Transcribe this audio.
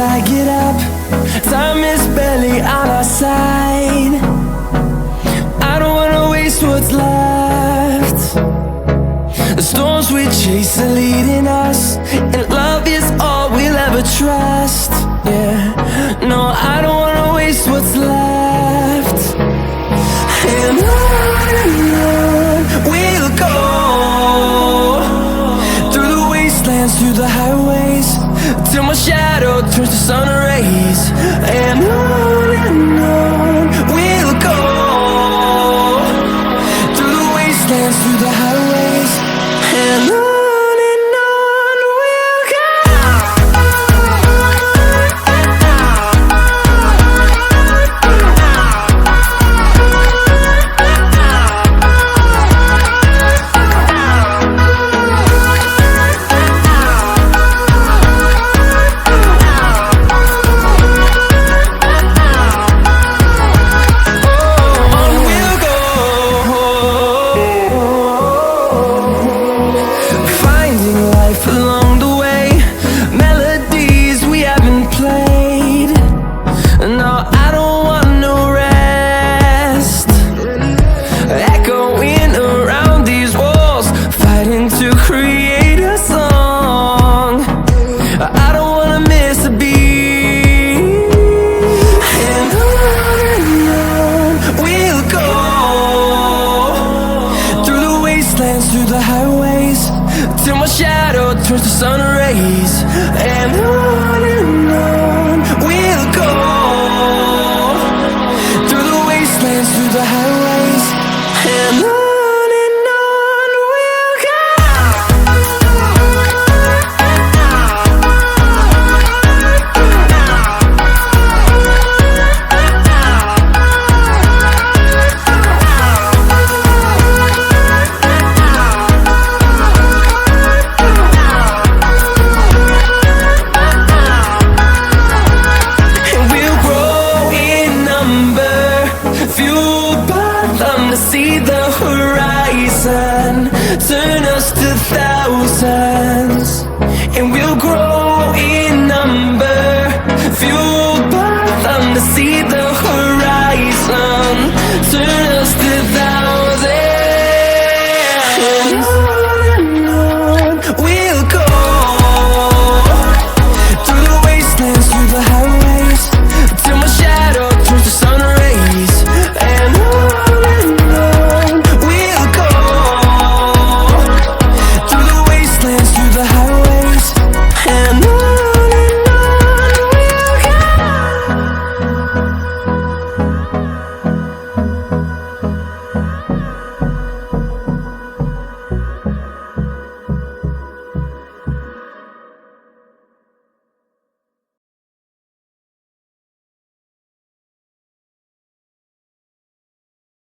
I get up, time is barely on our side. I don't wanna waste what's left. The storms we chase are leading us, and love is all we'll ever trust. Yeah, no, I don't wanna waste what's left. And on we'll go, through the wastelands, through the highways, till my shadow turns to sun rays. And on we'll go, through the wastelands, through the highways, and on we'll go. Along the way, melodies we haven't played. No, I don't want no rest. Echoing around these walls, fighting to create a song. I don't wanna miss a beat. And on we'll go, through the wastelands, through the highways, till my shadow turns to sun rays. And on we'll go, through the wastelands, through the highways, and on we'll go. To see the horizon, turn us to thousands, and we'll grow in number, fueled by them to see the